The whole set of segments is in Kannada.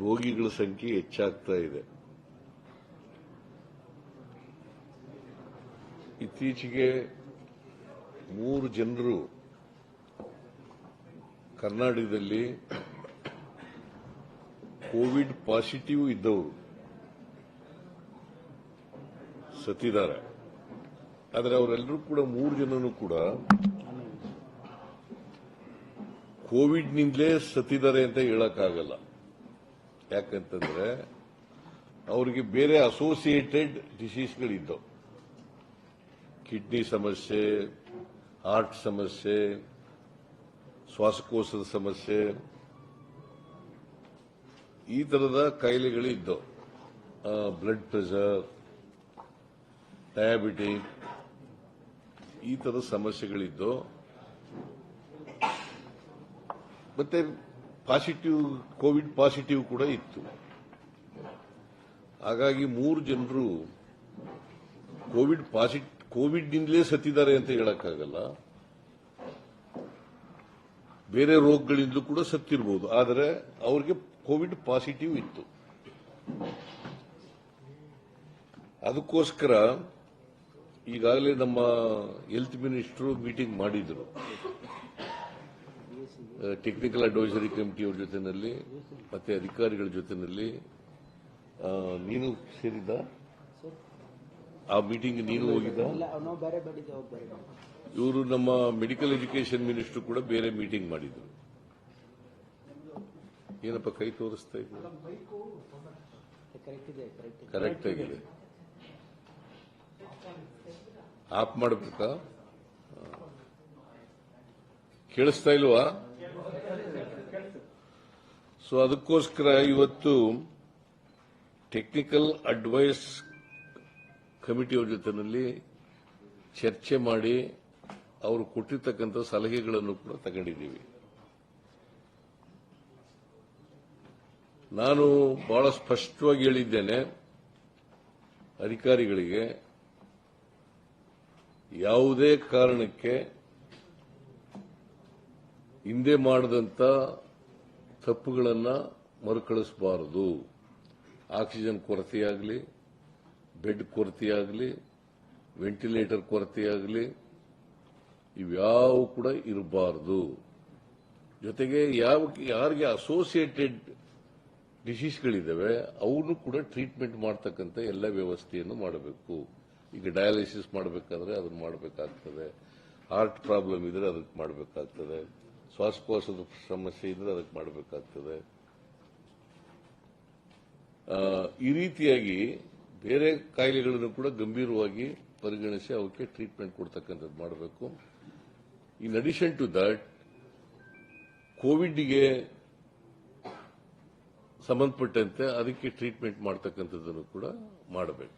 ರೋಗಿಗಳ ಸಂಖ್ಯೆ ಹೆಚ್ಚಾಗ್ತಾ ಇದೆ. ಇತ್ತೀಚೆಗೆ 3 ಜನರು ಕರ್ನಾಟಕದಲ್ಲಿ ಕೋವಿಡ್ ಪಾಸಿಟಿವ್ ಇದ್ದವರು ಸತ್ತಿದ್ದಾರೆ. ಆದರೆ ಅವರೆಲ್ಲರೂ ಕೂಡ 3 ಜನನು ಕೂಡ ಕೋವಿಡ್ನಿಂದಲೇ ಸತ್ತಿದ್ದಾರೆ ಅಂತ ಹೇಳಕ್ಕಾಗಲ್ಲ. ಯಾಕಂತಂದ್ರೆ ಅವರಿಗೆ ಬೇರೆ ಅಸೋಸಿಯೇಟೆಡ್ ಡಿಸೀಸ್ಗಳಿದ್ದವು. ಕಿಡ್ನಿ ಸಮಸ್ಯೆ, ಹಾರ್ಟ್ ಸಮಸ್ಯೆ, ಶ್ವಾಸಕೋಶದ ಸಮಸ್ಯೆ, ಈ ತರದ ಕಾಯಿಲೆಗಳಿದ್ದವು. ಬ್ಲಡ್ ಪ್ರೆಷರ್, ಡಯಾಬಿಟಿಕ್, ಈ ತರದ ಸಮಸ್ಯೆಗಳಿದ್ದು ಮತ್ತೆ ಪಾಸಿಟಿವ್ ಕೋವಿಡ್ ಪಾಸಿಟಿವ್ ಕೂಡ ಇತ್ತು. ಹಾಗಾಗಿ 3 ಜನರು ಕೋವಿಡ್ನಿಂದಲೇ ಸತ್ತಿದ್ದಾರೆ ಅಂತ ಹೇಳಕ್ಕಾಗಲ್ಲ. ಬೇರೆ ರೋಗಗಳಿಂದಲೂ ಕೂಡ ಸತ್ತಿರಬಹುದು. ಆದರೆ ಅವರಿಗೆ ಕೋವಿಡ್ ಪಾಸಿಟಿವ್ ಇತ್ತು. ಅದಕ್ಕೋಸ್ಕರ ಈಗಾಗಲೇ ನಮ್ಮ ಹೆಲ್ತ್ ಮಿನಿಸ್ಟರ್ ಮೀಟಿಂಗ್ ಮಾಡಿದ್ರು. ಟೆಕ್ನಿಕಲ್ ಅಡ್ವೈಸರಿ ಕಮಿಟಿಯವ್ರ ಜೊತೆನಲ್ಲಿ ಮತ್ತೆ ಅಧಿಕಾರಿಗಳ ಜೊತೆನಲ್ಲಿ. ನೀನು ಸೇರಿದ್ದ ಆ ಮೀಟಿಂಗ್? ನೀನು ಹೋಗಿದ್ದ? ಇವರು ನಮ್ಮ ಮೆಡಿಕಲ್ ಎಜುಕೇಷನ್ ಮಿನಿಸ್ಟರ್ ಕೂಡ ಬೇರೆ ಮೀಟಿಂಗ್ ಮಾಡಿದ್ರು. ಏನಪ್ಪ ಕೈ ತೋರಿಸ್ತಾ ಇದ್ರು? ಕರೆಕ್ಟ್ ಆಗಿದೆ. ಆಫ್ ಮಾಡಬೇಕಾ? ಕೇಳಿಸ್ತಾ ಇಲ್ವಾ? ಸೊ ಅದಕ್ಕೋಸ್ಕರ ಇವತ್ತು ಟೆಕ್ನಿಕಲ್ ಅಡ್ವೈಸ್ ಕಮಿಟಿಯವ್ರ ಜೊತೆನಲ್ಲಿ ಚರ್ಚೆ ಮಾಡಿ ಅವರು ಕೊಟ್ಟಿರ್ತಕ್ಕಂಥ ಸಲಹೆಗಳನ್ನು ಕೂಡ ತಗೊಂಡಿದ್ದೀವಿ. ನಾನು ಬಹಳ ಸ್ಪಷ್ಟವಾಗಿ ಹೇಳಿದ್ದೇನೆ ಅಧಿಕಾರಿಗಳಿಗೆ, ಯಾವುದೇ ಕಾರಣಕ್ಕೆ ಹಿಂದೆ ಮಾಡದಂತ ತಪ್ಪುಗಳನ್ನು ಮರುಕಳಿಸಬಾರದು. ಆಕ್ಸಿಜನ್ ಕೊರತೆಯಾಗಲಿ, ಬೆಡ್ ಕೊರತೆಯಾಗಲಿ, ವೆಂಟಿಲೇಟರ್ ಕೊರತೆಯಾಗಲಿ, ಇವ್ಯಾವ ಕೂಡ ಇರಬಾರದು. ಜೊತೆಗೆ ಯಾರಿಗೆ ಅಸೋಸಿಯೇಟೆಡ್ ಡಿಸೀಸ್ಗಳಿದ್ದಾವೆ ಅವನು ಕೂಡ ಟ್ರೀಟ್ಮೆಂಟ್ ಮಾಡತಕ್ಕಂಥ ಎಲ್ಲ ವ್ಯವಸ್ಥೆಯನ್ನು ಮಾಡಬೇಕು. ಈಗ ಡಯಾಲಿಸಿಸ್ ಮಾಡಬೇಕಾದ್ರೆ ಅದನ್ನು ಮಾಡಬೇಕಾಗ್ತದೆ, ಹಾರ್ಟ್ ಪ್ರಾಬ್ಲಮ್ ಇದ್ರೆ ಅದಕ್ಕೆ ಮಾಡಬೇಕಾಗ್ತದೆ, ಶ್ವಾಸಕೋಶದ ಸಮಸ್ಯೆ ಇದ್ರೆ ಅದಕ್ಕೆ ಮಾಡಬೇಕಾಗ್ತದೆ. ಈ ರೀತಿಯಾಗಿ ಬೇರೆ ಕಾಯಿಲೆಗಳನ್ನು ಕೂಡ ಗಂಭೀರವಾಗಿ ಪರಿಗಣಿಸಿ ಅವಕ್ಕೆ ಟ್ರೀಟ್ಮೆಂಟ್ ಕೊಡ್ತಕ್ಕಂಥದ್ದು ಮಾಡಬೇಕು. ಇನ್ ಅಡಿಷನ್ ಟು ದಟ್, ಕೋವಿಡ್ಗೆ ಸಂಬಂಧಪಟ್ಟಂತೆ ಅದಕ್ಕೆ ಟ್ರೀಟ್ಮೆಂಟ್ ಮಾಡತಕ್ಕಂಥದ್ದನ್ನು ಕೂಡ ಮಾಡಬೇಕು.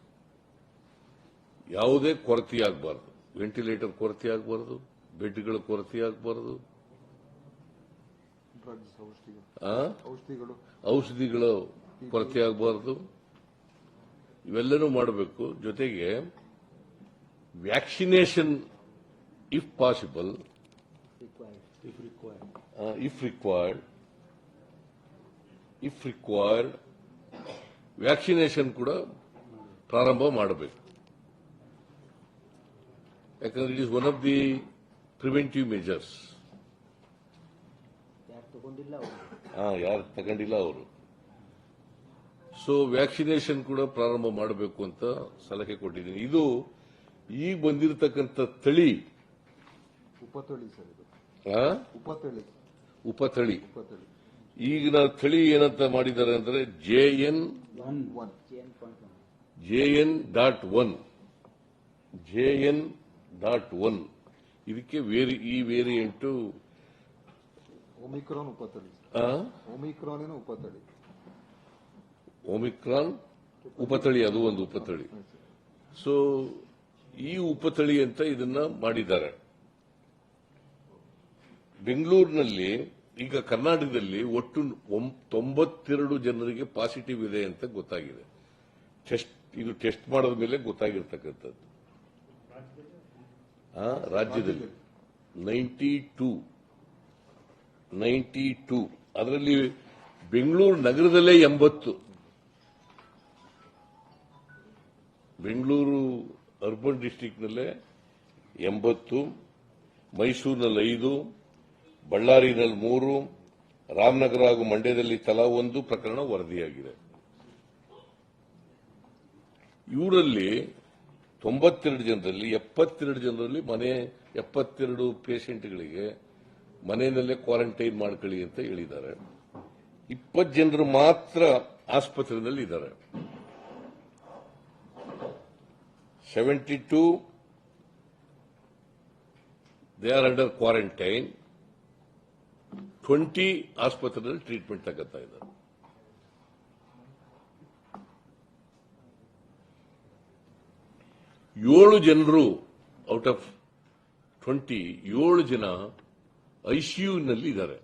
ಯಾವುದೇ ಕೊರತೆಯಾಗಬಾರದು. ವೆಂಟಿಲೇಟರ್ ಕೊರತೆಯಾಗಬಾರದು, ಬೆಡ್ಗಳ ಕೊರತೆಯಾಗಬಾರದು, ಔಷಧಿಗಳ ಕೊರತೆಯಾಗಬಾರದು. ಇವೆಲ್ಲನೂ ಮಾಡಬೇಕು. ಜೊತೆಗೆ vaccination if possible, if required vaccination ಕೂಡ ಪ್ರಾರಂಭ ಮಾಡಬೇಕು. ಯಾಕಂದ್ರೆ it is one of the preventive measures. ಯಾರು ತಗೊಂಡಿಲ್ಲ ಅವರು. ಸೊ ವ್ಯಾಕ್ಸಿನೇಷನ್ ಕೂಡ ಪ್ರಾರಂಭ ಮಾಡಬೇಕು ಅಂತ ಸಲಹೆ ಕೊಟ್ಟಿದ್ದೀನಿ. ಇದು ಈಗ ಬಂದಿರತಕ್ಕಂಥ ತಳಿ ಉಪತಳಿ. ಈಗಿನ ತಳಿ ಏನಂತ ಮಾಡಿದ್ದಾರೆ ಅಂದ್ರೆ JN.1. ಇದಕ್ಕೆ ಈ ವೇರಿಯಂಟು ಒಮಿಕ್ರಾನ್ ಉಪತಳಿ. ಒಮಿಕ್ರಾನ್ ಉಪತಳಿ, ಅದು ಒಂದು ಉಪತಳಿ. ಸೊ ಈ ಉಪತಳಿ ಅಂತ ಇದನ್ನ ಮಾಡಿದ್ದಾರೆ. ಬೆಂಗಳೂರಿನಲ್ಲಿ ಈಗ ಕರ್ನಾಟಕದಲ್ಲಿ ಒಟ್ಟು 92 ಜನರಿಗೆ ಪಾಸಿಟಿವ್ ಇದೆ ಅಂತ ಗೊತ್ತಾಗಿದೆ. ಇದು ಟೆಸ್ಟ್ ಮಾಡಿದ ಮೇಲೆ ಗೊತ್ತಾಗಿರ್ತಕ್ಕಂಥದ್ದು. ರಾಜ್ಯದಲ್ಲಿ 92 ಅದರಲ್ಲಿ ಬೆಂಗಳೂರು ನಗರದಲ್ಲೇ 80, ಬೆಂಗಳೂರು ಅರ್ಬನ್ ಡಿಸ್ಟ್ರಿಕ್ಟ್ನಲ್ಲೇ 80, ಮೈಸೂರಿನಲ್ಲಿ 5, ಬಳ್ಳಾರಿನಲ್ಲಿ 3, ರಾಮನಗರ ಹಾಗೂ ಮಂಡ್ಯದಲ್ಲಿ ತಲಾ 1 ಪ್ರಕರಣ ವರದಿಯಾಗಿದೆ. ಇವರಲ್ಲಿ 92 ಜನರಲ್ಲಿ 72 ಜನರಲ್ಲಿ 72 ಪೇಷಂಟ್ಗಳಿಗೆ ಮನೆಯಲ್ಲೇ ಕ್ವಾರಂಟೈನ್ ಮಾಡ್ಕೊಳ್ಳಿ ಅಂತ ಹೇಳಿದ್ದಾರೆ. 20 ಜನರು ಮಾತ್ರ ಆಸ್ಪತ್ರೆಯಲ್ಲಿ ಇದ್ದಾರೆ. 72 ದೇ ಆರ್ ಅಂಡರ್ ಕ್ವಾರಂಟೈನ್, 20 ಆಸ್ಪತ್ರೆಯಲ್ಲಿ ಟ್ರೀಟ್ಮೆಂಟ್ ತಗೋತಾ ಇದ್ದಾರೆ. ಏಳು ಜನರು ಔಟ್ ಆಫ್ 20, 7 ಜನ ಐಸಿಯುನಲ್ಲಿ ಇದ್ದಾರೆ.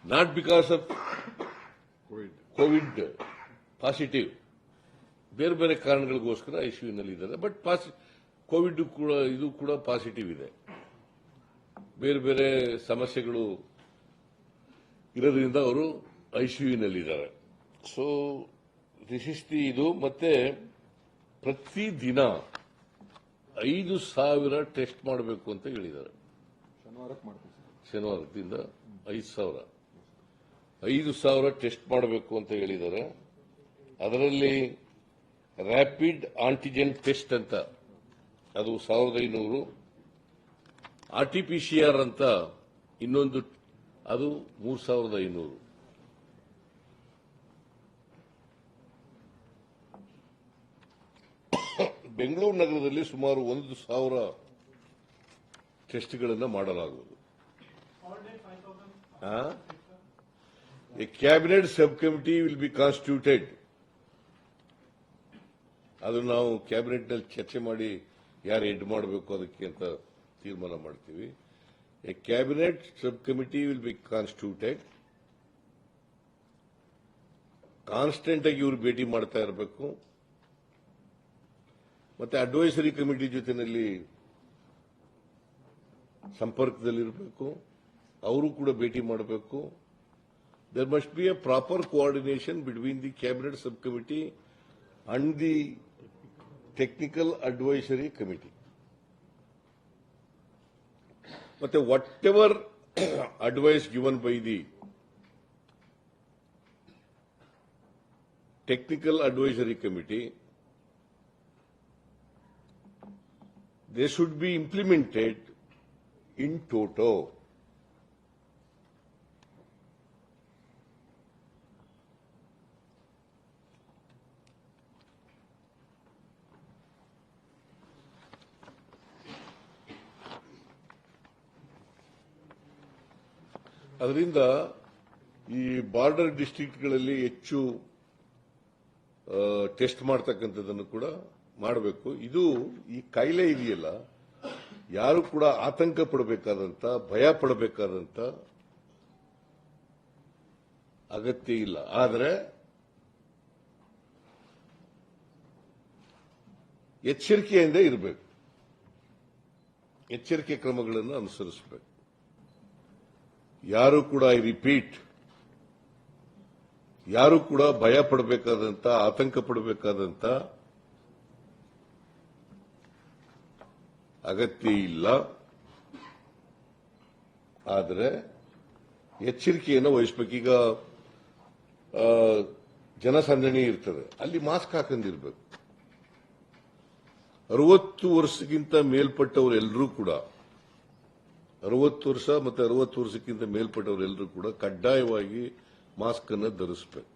Not because of Covid positive, ಬೇರೆ ಬೇರೆ ಕಾರಣಗಳಿಗೋಸ್ಕರ ಐಸಿಯುನಲ್ಲಿ ಇದ್ದಾರೆ. ಬಟ್ ಕೋವಿಡ್ ಕೂಡ ಇದು ಕೂಡ ಪಾಸಿಟಿವ್ ಇದೆ. ಬೇರೆ ಬೇರೆ ಸಮಸ್ಯೆಗಳು ಇರೋದ್ರಿಂದ ಅವರು ಐಸಿಯುನಲ್ಲಿದ್ದಾರೆ. ಸೊ ದಿಸ್ ಇಸ್ ದಿ ಇದು. ಮತ್ತೆ ಪ್ರತಿದಿನ 5,000 ಟೆಸ್ಟ್ ಮಾಡಬೇಕು ಅಂತ ಹೇಳಿದ್ದಾರೆ. ಶನಿವಾರದಿಂದ 5,000 ಟೆಸ್ಟ್ ಮಾಡಬೇಕು ಅಂತ ಹೇಳಿದ್ದಾರೆ. ಅದರಲ್ಲಿ ರ್ಯಾಪಿಡ್ ಆಂಟಿಜೆನ್ ಟೆಸ್ಟ್ ಅಂತ ಅದು 1,500, ಆರ್ಟಿಪಿಸಿಆರ್ ಅಂತ ಇನ್ನೊಂದು ಅದು 3,500. ಬೆಂಗಳೂರು ನಗರದಲ್ಲಿ ಸುಮಾರು 1,000 ಟೆಸ್ಟ್ಗಳನ್ನು ಮಾಡಲಾಗುವುದು. A cabinet sub committee will be constituted. ಅದು ನಾವು ಕ್ಯಾಬಿನೆಟ್ನಲ್ಲಿ ಚರ್ಚೆ ಮಾಡಿ ಯಾರು ಹೆಡ್ ಮಾಡಬೇಕು ಅದಕ್ಕೆ ಅಂತ ತೀರ್ಮಾನ ಮಾಡ್ತೀವಿ. A cabinet sub committee will be constituted. Constant ಆಗಿ ಇವರು ಭೇಟಿ ಮಾಡ್ತಾ ಇರಬೇಕು. ಮತ್ತೆ ಅಡ್ವೈಸರಿ ಕಮಿಟಿ ಜೊತೆನಲ್ಲಿ ಸಂಪರ್ಕದಲ್ಲಿರಬೇಕು. ಅವರು ಕೂಡ ಭೇಟಿ ಮಾಡಬೇಕು. There must be a proper coordination between the cabinet sub committee and the technical advisory committee. ಮತ್ತೆ whatever advice given by the technical advisory committee, they should be implemented in toto. ಅದರಿಂದ ಈ ಬಾರ್ಡರ್ ಡಿಸ್ಟ್ರಿಕ್ಟ್ಗಳಲ್ಲಿ ಹೆಚ್ಚು ಟೆಸ್ಟ್ ಮಾಡತಕ್ಕಂಥದ್ದನ್ನು ಕೂಡ ಮಾಡಬೇಕು. ಇದು ಈ ಕಾಯಿಲೆ ಇದೆಯಲ್ಲ, ಯಾರು ಕೂಡ ಆತಂಕ ಪಡಬೇಕಾದಂತ, ಭಯ ಪಡಬೇಕಾದಂತ ಅಗತ್ಯ ಇಲ್ಲ. ಆದರೆ ಎಚ್ಚರಿಕೆಯಿಂದ ಇರಬೇಕು, ಎಚ್ಚರಿಕೆ ಕ್ರಮಗಳನ್ನು ಅನುಸರಿಸಬೇಕು. ಯಾರು ಕೂಡ ಐ ರಿಪೀಟ್, ಯಾರು ಕೂಡ ಭಯ ಪಡಬೇಕಾದಂತ, ಆತಂಕ ಪಡಬೇಕಾದಂತ ಅಗತ್ಯ ಇಲ್ಲ. ಆದರೆ ಎಚ್ಚರಿಕೆಯನ್ನು ವಹಿಸಬೇಕು. ಈಗ ಜನಸಂದಣಿ ಇರ್ತದೆ, ಅಲ್ಲಿ ಮಾಸ್ಕ್ ಹಾಕೊಂಡಿರ್ಬೇಕು. 60 ವರ್ಷಕ್ಕಿಂತ ಮೇಲ್ಪಟ್ಟವರೆಲ್ಲರೂ ಕೂಡ, 60 ವರ್ಷ ಮತ್ತು 60 ವರ್ಷಕ್ಕಿಂತ ಮೇಲ್ಪಟ್ಟವರೆಲ್ಲರೂ ಕೂಡ ಕಡ್ಡಾಯವಾಗಿ ಮಾಸ್ಕ್ ಅನ್ನು ಧರಿಸಬೇಕು.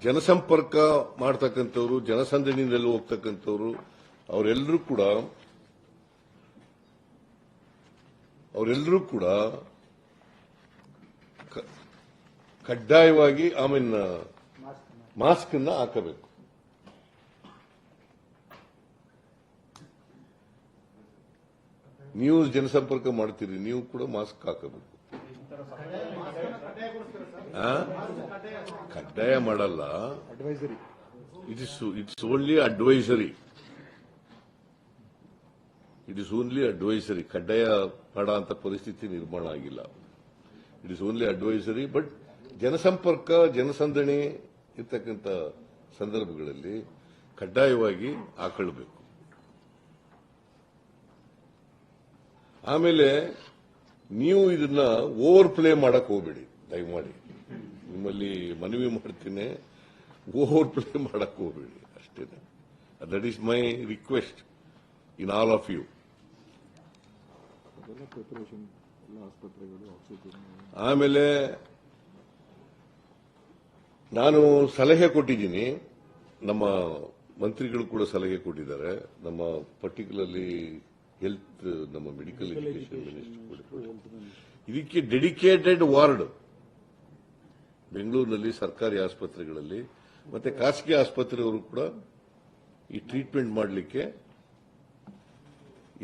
ಜನಸಂಪರ್ಕ ಮಾಡ್ತಕ್ಕಂಥವ್ರು, ಜನಸಂದಣಿಯಲ್ಲಿ ಹೋಗ್ತಕ್ಕಂಥವ್ರು ಅವರೆಲ್ಲರೂ ಕೂಡ ಕಡ್ಡಾಯವಾಗಿ ಮಾಸ್ಕ್ ಅನ್ನ ಹಾಕಬೇಕು. ನೀವು ಜನಸಂಪರ್ಕ ಮಾಡ್ತೀರಿ, ನೀವು ಕೂಡ ಮಾಸ್ಕ್ ಹಾಕಬೇಕು. ಕಡ್ಡಾಯ ಮಾಡಲ್ಲ, it's only advisory. It is only advisory. ಕಡ್ಡಾಯ ಮಾಡೋ ಅಂತ ಪರಿಸ್ಥಿತಿ ನಿರ್ಮಾಣ ಆಗಿಲ್ಲ. It is only advisory. But ಜನಸಂಪರ್ಕ ಜನಸಂದಣಿ ಇರ್ತಕ್ಕಂಥ ಸಂದರ್ಭಗಳಲ್ಲಿ ಕಡ್ಡಾಯವಾಗಿ ಹಾಕೊಳ್ಳಬೇಕು. ಆಮೇಲೆ ನೀವು ಇದನ್ನ ಓವರ್ ಪ್ಲೇ ಮಾಡಕ್ ಹೋಗ್ಬೇಡಿ, ದಯಮಾಡಿ ನಿಮ್ಮಲ್ಲಿ ಮನವಿ ಮಾಡ್ತೀನಿ. ಓವರ್ ಪ್ಲೇ ಮಾಡಕ್ ಹೋಗ್ಬೇಡಿ ಅಷ್ಟೇ. That is my request in all of you. ಆಮೇಲೆ ನಾನು ಸಲಹೆ ಕೊಟ್ಟಿದ್ದೀನಿ, ನಮ್ಮ ಮಂತ್ರಿಗಳು ಕೂಡ ಸಲಹೆ ಕೊಟ್ಟಿದ್ದಾರೆ. ನಮ್ಮ ಪರ್ಟಿಕ್ಯುಲರ್ಲಿ ಹೆಲ್ತ್, ನಮ್ಮ ಮೆಡಿಕಲ್ ಎಜುಕೇಶನ್ ಮಿನಿಸ್ಟರ್ ಇದಕ್ಕೆ ಡೆಡಿಕೇಟೆಡ್ ವಾರ್ಡ್ ಬೆಂಗಳೂರಿನಲ್ಲಿ ಸರ್ಕಾರಿ ಆಸ್ಪತ್ರೆಗಳಲ್ಲಿ ಮತ್ತೆ ಖಾಸಗಿ ಆಸ್ಪತ್ರೆಯವರು ಕೂಡ ಈ ಟ್ರೀಟ್ಮೆಂಟ್ ಮಾಡಲಿಕ್ಕೆ,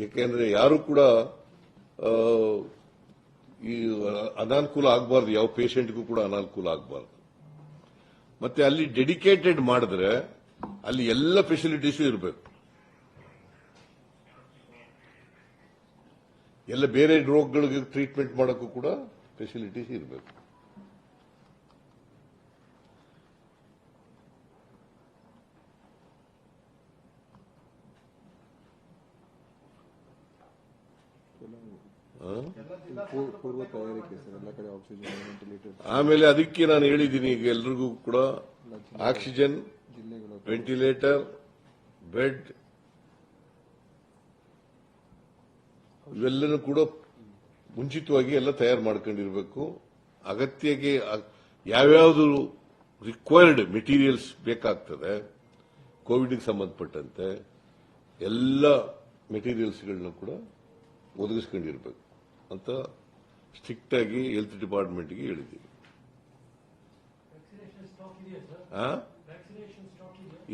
ಯಾಕೆಂದ್ರೆ ಯಾರು ಕೂಡ ಈ ಅನಾನುಕೂಲ ಆಗಬಾರ್ದು, ಯಾವ ಪೇಷಂಟ್ಗೂ ಕೂಡ ಅನಾನುಕೂಲ ಆಗಬಾರ್ದು. ಮತ್ತೆ ಅಲ್ಲಿ ಡೆಡಿಕೇಟೆಡ್ ಮಾಡಿದ್ರೆ ಅಲ್ಲಿ ಎಲ್ಲ ಫೆಸಿಲಿಟೀಸು ಇರಬೇಕು. ಎಲ್ಲ ಬೇರೆ ರೋಗಗಳಿಗೆ ಟ್ರೀಟ್ಮೆಂಟ್ ಮಾಡೋಕ್ಕೂ ಕೂಡ ಫೆಸಿಲಿಟೀಸ್ ಇರಬೇಕು. ಪೂರ್ವ ತಯಾರಿಕೆ ಸರ್, ಎಲ್ಲ ಕಡೆ ಆಕ್ಸಿಜನ್, ವೆಂಟಿಲೇಟರ್. ಆಮೇಲೆ ಅದಕ್ಕೆ ನಾನು ಹೇಳಿದ್ದೀನಿ, ಈಗ ಎಲ್ರಿಗೂ ಕೂಡ ಆಕ್ಸಿಜನ್, ವೆಂಟಿಲೇಟರ್, ಬೆಡ್ ಇವೆಲ್ಲನೂ ಕೂಡ ಮುಂಚಿತವಾಗಿ ಎಲ್ಲ ತಯಾರು ಮಾಡ್ಕೊಂಡಿರಬೇಕು. ಅಗತ್ಯಕ್ಕೆ ಯಾವ್ಯಾವುದು ರಿಕ್ವೈರ್ಡ್ ಮೆಟೀರಿಯಲ್ಸ್ ಬೇಕಾಗ್ತದೆ ಕೋವಿಡ್ಗೆ ಸಂಬಂಧಪಟ್ಟಂತೆ ಎಲ್ಲ ಮೆಟೀರಿಯಲ್ಸ್ಗಳನ್ನ ಕೂಡ ಒದಗಿಸ್ಕೊಂಡಿರ್ಬೇಕು ಅಂತ ಸ್ಟ್ರಿಕ್ಟ್ ಆಗಿ ಹೆಲ್ತ್ ಡಿಪಾರ್ಟ್ಮೆಂಟ್ಗೆ ಹೇಳಿದ್ದೀವಿ.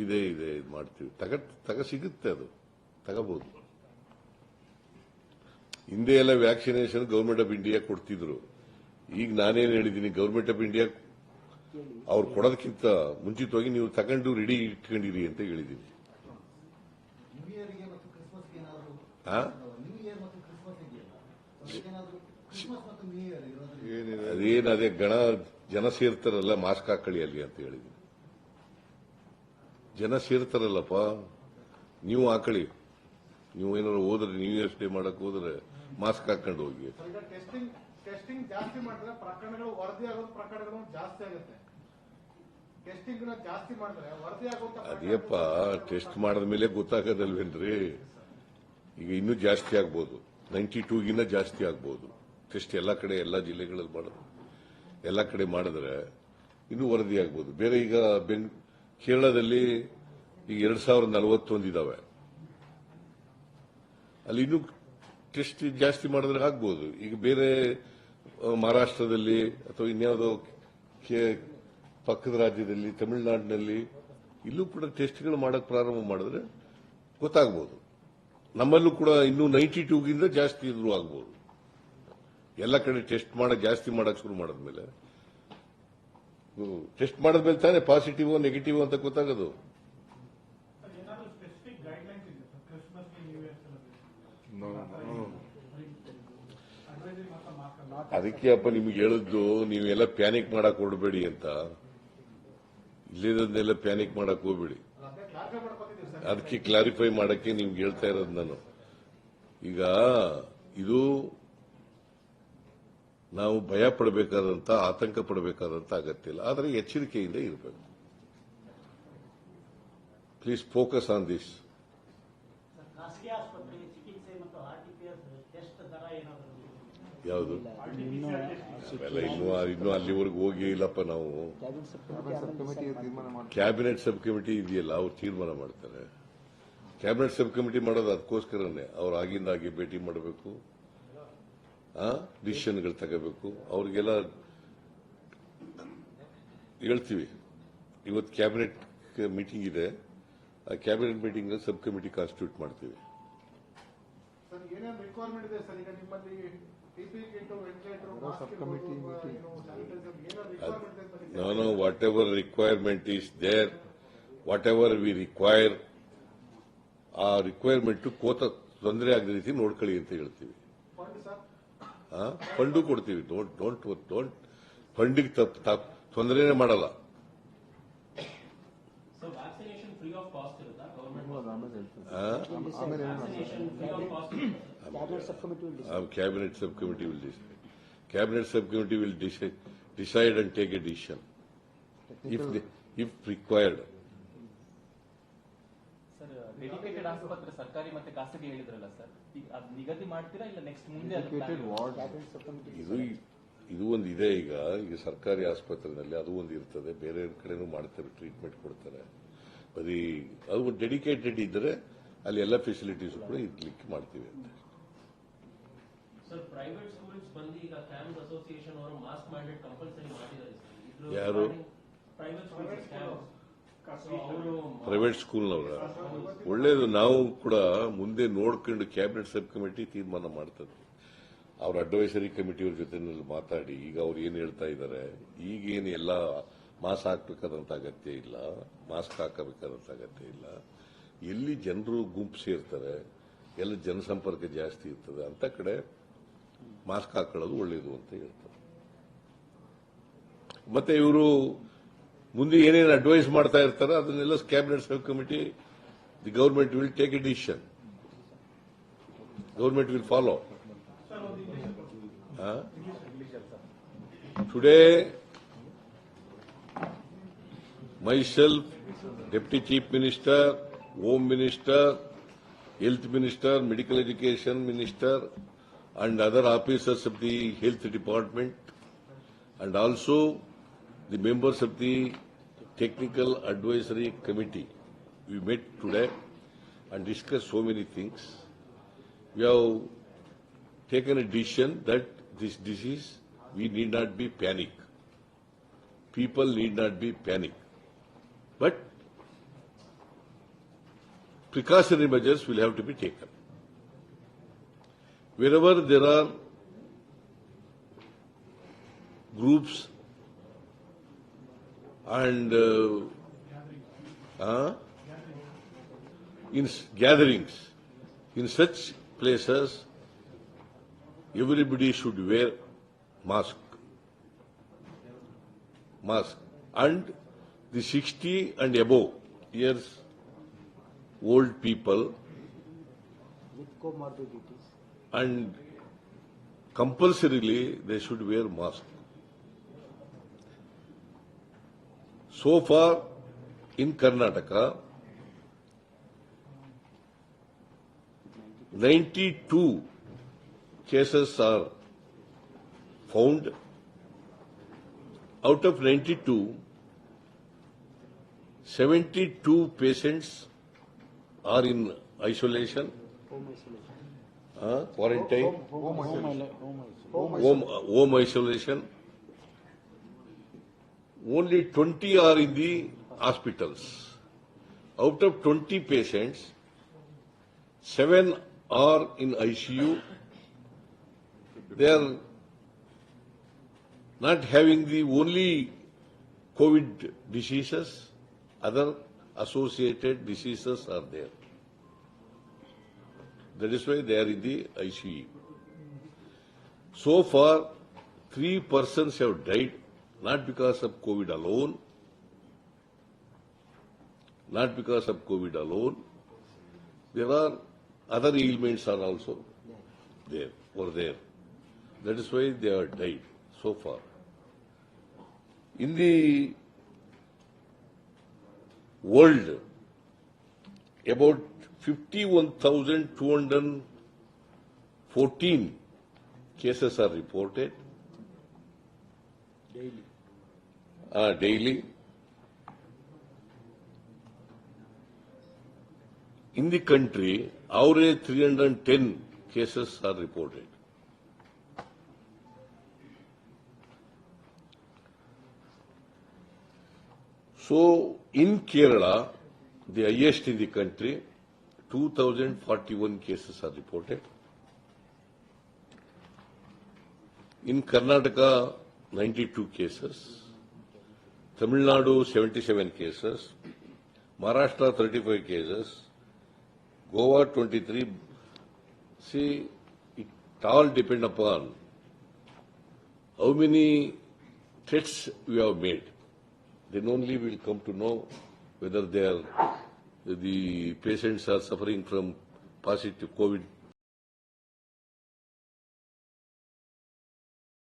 ಇದೆ ಇದೆ ಇದು ಮಾಡ್ತೀವಿ, ತಗ ಸಿಗುತ್ತೆ, ಅದು ತಗಬಹುದು. ಹಿಂದೆ ಎಲ್ಲ ವ್ಯಾಕ್ಸಿನೇಷನ್ ಗವರ್ಮೆಂಟ್ ಆಫ್ ಇಂಡಿಯಾ ಕೊಡ್ತಿದ್ರು. ಈಗ ನಾನೇನು ಹೇಳಿದ್ದೀನಿ, ಗವರ್ಮೆಂಟ್ ಆಫ್ ಇಂಡಿಯಾ ಅವ್ರು ಕೊಡೋದಕ್ಕಿಂತ ಮುಂಚಿತವಾಗಿ ನೀವು ತಗೊಂಡು ರೆಡಿ ಇಟ್ಕೊಂಡಿರಿ ಅಂತ ಹೇಳಿದ್ದೀನಿ. ಅದೇ ಜನ ಸೇರ್ತಾರಲ್ಲ, ಮಾಸ್ಕ್ ಹಾಕೊಳ್ಳಿ ಅಲ್ಲಿ ಅಂತ ಹೇಳಿದ್ದೀನಿ. ಜನ ಸೇರ್ತಾರಲ್ಲಪ್ಪ, ನೀವು ಹಾಕೊಳ್ಳಿ. ನೀವು ಏನಾದ್ರು ಹೋದ್ರೆ, ನ್ಯೂ ಇಯರ್ಸ್ ಡೇ ಮಾಡಕ್ ಹೋದ್ರೆ ಮಾಸ್ಕ್ ಹಾಕೊಂಡು ಹೋಗಿ. ಟೆಸ್ಟಿಂಗ್ ಜಾಸ್ತಿ ಮಾಡಿದ್ರೆ ಪ್ರಕರಣಗಳು ವರದಿ ಆಗೋ ಪ್ರಕರಣಗಳು ಜಾಸ್ತಿ ಆಗುತ್ತೆ. ಟೆಸ್ಟಿಂಗ್ ಜಾಸ್ತಿ ಮಾಡಿದ್ರೆ ವರದಿ ಆಗೋ ಅದೇಪ್ಪ, ಟೆಸ್ಟ್ ಮಾಡಿದ ಮೇಲೆ ಗೊತ್ತಾಗೋದಲ್ವೇನ್ರಿ. ಈಗ ಇನ್ನೂ ಜಾಸ್ತಿ ಆಗ್ಬೋದು, 92ಗಿನ್ನ ಜಾಸ್ತಿ ಆಗ್ಬೋದು. ಟೆಸ್ಟ್ ಎಲ್ಲ ಕಡೆ, ಎಲ್ಲ ಜಿಲ್ಲೆಗಳಲ್ಲಿ ಮಾಡೋದು, ಎಲ್ಲ ಕಡೆ ಮಾಡಿದ್ರೆ ಇನ್ನೂ ವರದಿ ಆಗ್ಬೋದು. ಬೇರೆ ಈಗ ಕೇರಳದಲ್ಲಿ ಈಗ 2041 ಇದಾವೆ, ಅಲ್ಲಿ ಇನ್ನೂ ಟೆಸ್ಟ್ ಜಾಸ್ತಿ ಮಾಡಿದ್ರೆ ಆಗ್ಬೋದು. ಈಗ ಬೇರೆ ಮಹಾರಾಷ್ಟ್ರದಲ್ಲಿ ಅಥವಾ ಇನ್ಯಾವುದೋ ಪಕ್ಕದ ರಾಜ್ಯದಲ್ಲಿ, ತಮಿಳುನಾಡಿನಲ್ಲಿ ಇಲ್ಲೂ ಕೂಡ ಟೆಸ್ಟ್ಗಳು ಮಾಡಕ್ ಪ್ರಾರಂಭ ಮಾಡಿದ್ರೆ ಗೊತ್ತಾಗ್ಬೋದು. ನಮ್ಮಲ್ಲೂ ಕೂಡ ಇನ್ನೂ 92ಗಿಂತ ಜಾಸ್ತಿ ಇದ್ರೂ ಆಗ್ಬೋದು. ಎಲ್ಲ ಕಡೆ ಟೆಸ್ಟ್ ಮಾಡಕ್, ಜಾಸ್ತಿ ಮಾಡಕ್ ಶುರು ಮಾಡಿದ್ಮೇಲೆ, ಟೆಸ್ಟ್ ಮಾಡಿದ್ಮೇಲೆ ತಾನೇ ಪಾಸಿಟಿವ್ ನೆಗೆಟಿವ್ ಅಂತ ಗೊತ್ತಾಗೋದು. ಅದಕ್ಕೆ ಅಪ್ಪ ನಿಮ್ಗೆ ಹೇಳಿದ್ದು, ನೀವೆಲ್ಲ ಪ್ಯಾನಿಕ್ ಮಾಡಕ್ ಹೊರಡಬೇಡಿ ಅಂತ. ಇಲ್ಲಿರೋದನ್ನೆಲ್ಲ ಪ್ಯಾನಿಕ್ ಮಾಡಕ್ ಹೋಗ್ಬೇಡಿ. ಅದಕ್ಕೆ ಕ್ಲಾರಿಫೈ ಮಾಡಕ್ಕೆ ನಿಮ್ಗೆ ಹೇಳ್ತಾ ಇರೋದು ನಾನು. ಈಗ ಇದು ನಾವು ಭಯ ಪಡಬೇಕಾದಂತ, ಆತಂಕ ಪಡಬೇಕಾದಂತ ಅಗತ್ಯ ಇಲ್ಲ, ಆದರೆ ಎಚ್ಚರಿಕೆಯಿಂದ ಇರಬೇಕು. Please focus on this. ಯಾವುದು ಇನ್ನೂ ಅಲ್ಲಿವರೆಗೂ ಹೋಗಿ ಇಲ್ಲಪ್ಪ. ನಾವು ಕ್ಯಾಬಿನೆಟ್ ಸಬ್ ಕಮಿಟಿ ಇದೆಯಲ್ಲ, ಅವ್ರು ತೀರ್ಮಾನ ಮಾಡ್ತಾರೆ. ಕ್ಯಾಬಿನೆಟ್ ಸಬ್ ಕಮಿಟಿ ಮಾಡೋದು ಅದಕ್ಕೋಸ್ಕರನೇ. ಅವ್ರು ಆಗಿಂದಾಗಿ ಭೇಟಿ ಮಾಡಬೇಕು, ಡಿಸಿಷನ್ಗಳು ತಗೋಬೇಕು. ಅವ್ರಿಗೆಲ್ಲ ಹೇಳ್ತೀವಿ. ಇವತ್ತು ಕ್ಯಾಬಿನೆಟ್ ಮೀಟಿಂಗ್ ಇದೆ, ಆ cabinet meeting sub committee constitute ಮಾಡ್ತೀವಿ. ಏನೇನು ರಿಕ್ವೈರ್ಮೆಂಟ್ ಇದೆ ಸರ್? ಈಗ ನಿಮ್ಮಲ್ಲಿ No, whatever requirement is there, whatever we require, ಆ ರಿಕ್ವೈರ್ಮೆಂಟ್ ತೊಂದರೆ ಆಗದ ರೀತಿ ನೋಡ್ಕೊಳ್ಳಿ ಅಂತ ಹೇಳ್ತೀವಿ. ಫಂಡು ಕೊಡ್ತೀವಿ. ಡೋಂಟ್ ಫಂಡಿಗೆ ತೊಂದರೆನೇ ಮಾಡಲ್ಲ. So vaccination free of cost ಇರುತ್ತಾ ಗವರ್ಮೆಂಟ್? ಆಮೇಲೆ ಹೇಳ್ತೀನಿ. Vaccination free of cost ಇರುತ್ತಾ? Cabinet subcommittee will decide. Cabinet subcommittee will decide. Cabinet subcommittee will decide and take a decision if required. Sir dedicated ಆಸ್ಪತ್ರೆ ಸರ್ಕಾರಿ ಮತ್ತೆ ಖಾಸಗಿ ಹೇಳಿದ್ರಲ್ಲ ಸರ್, ಅದು ನಿಗದಿ ಮಾಡ್ತೀರಾ ಇಲ್ಲ ನೆಕ್ಸ್ಟ್ ಮುಂದೆ ಅದು plan Dedicated ಇರುತ್ತಾ? ward. Cabinet subcommittee. ಇದು ಒಂದು ಇದೆ. ಈಗ ಸರ್ಕಾರಿ ಆಸ್ಪತ್ರೆಯಲ್ಲಿ ಅದು ಒಂದು ಇರ್ತದೆ, ಬೇರೆ ಕಡೆನೂ ಮಾಡ್ತಾರೆ, ಟ್ರೀಟ್ಮೆಂಟ್ ಕೊಡ್ತಾರೆ. ಬರೀ ಅದು ಡೆಡಿಕೇಟೆಡ್ ಇದ್ರೆ ಅಲ್ಲಿ ಎಲ್ಲ ಫೆಸಿಲಿಟೀಸ್ ಕೂಡ ಇರ್ಲಿಕ್ಕೆ ಮಾಡ್ತೀವಿ ಅಂತ. ಸರ್ ಪ್ರೈವೇಟ್ ಸ್ಕೂಲ್ಸ್ ಬಂದು ಈಗ ಕ್ಯಾಂಪ್ಸ್ ಅಸೋಸಿಯೇಷನ್ ಅವರು ಮಾಸ್ಕ್ ಮ್ಯಾಂಡೇಟ್ ಕಂಪಲ್ಸರಿ ಮಾಡಿದ್ದಾರೆ ಸರ್. ಯಾರು? ಪ್ರೈವೇಟ್ ಸ್ಕೂಲ್ಸ್ ಅವರು ಪ್ರೈವೇಟ್ ಸ್ಕೂಲ್ನವರ ಒಳ್ಳೇದು. ನಾವು ಕೂಡ ಮುಂದೆ ನೋಡ್ಕೊಂಡು ಕ್ಯಾಬಿನೆಟ್ ಸಬ್ ಕಮಿಟಿ ತೀರ್ಮಾನ ಮಾಡ್ತದೆ. ಅವ್ರ ಅಡ್ವೈಸರಿ ಕಮಿಟಿಯವ್ರ ಜೊತೆ ಮಾತಾಡಿ ಈಗ ಅವ್ರು ಏನ್ ಹೇಳ್ತಾ ಇದ್ದಾರೆ, ಈಗೇನು ಎಲ್ಲ ಮಾಸ್ಕ್ ಹಾಕ್ಬೇಕಾದಂತ ಅಗತ್ಯ ಇಲ್ಲ, ಮಾಸ್ಕ್ ಹಾಕಬೇಕಾದಂತ ಅಗತ್ಯ ಇಲ್ಲ. ಎಲ್ಲಿ ಜನರು ಗುಂಪು ಸೇರ್ತಾರೆ, ಎಲ್ಲ ಜನಸಂಪರ್ಕ ಜಾಸ್ತಿ ಇರ್ತದೆ ಅಂತ ಕಡೆ ಮಾಸ್ಕ್ ಹಾಕೊಳ್ಳೋದು ಒಳ್ಳೇದು ಅಂತ ಹೇಳ್ತಾರೆ. ಮತ್ತೆ ಇವರು ಮುಂದೆ ಏನೇನು ಅಡ್ವೈಸ್ ಮಾಡ್ತಾ ಇರ್ತಾರೆ ಅದನ್ನೆಲ್ಲ cabinet sub committee, the government will take A decision, government will follow. Today, myself, Deputy Chief Minister, Home Minister, Health Minister, Medical Education Minister, and other officers of the Health Department, and also the members of the Technical Advisory Committee, we met today and discussed so many things. We have taken a decision that this disease, we need not be panic. People need not be panic. But precautionary measures will have to be taken. Wherever there are groups and in gatherings, in such places, everybody should wear mask, and the 60 and above years old people With comorbidities. and compulsorily they should wear mask. So far in Karnataka, 92 cases are found. Out of 92, 72 patients are in isolation, Home isolation. quarantine, Home home isolation. Only 20 are in the hospitals. Out of 20 patients, 7 are in ICU. They are not having the only COVID diseases, other associated diseases are there. That is why they are in the ICU. So far, 3 persons have died, not because of COVID alone, not because of COVID alone. There are other ailments are also there, or there. That is why they are died so far. In the world, about 51,214 cases are reported daily. In the country, average 310 cases are reported. So, in Kerala, the highest in the country, 2,041 cases are reported. In Karnataka, 92 cases. Tamil Nadu, 77 cases. Maharashtra, 35 cases. Goa, 23. See, it all depend upon how many threats we have made. Then only we will come to know whether the patients are suffering from positive COVID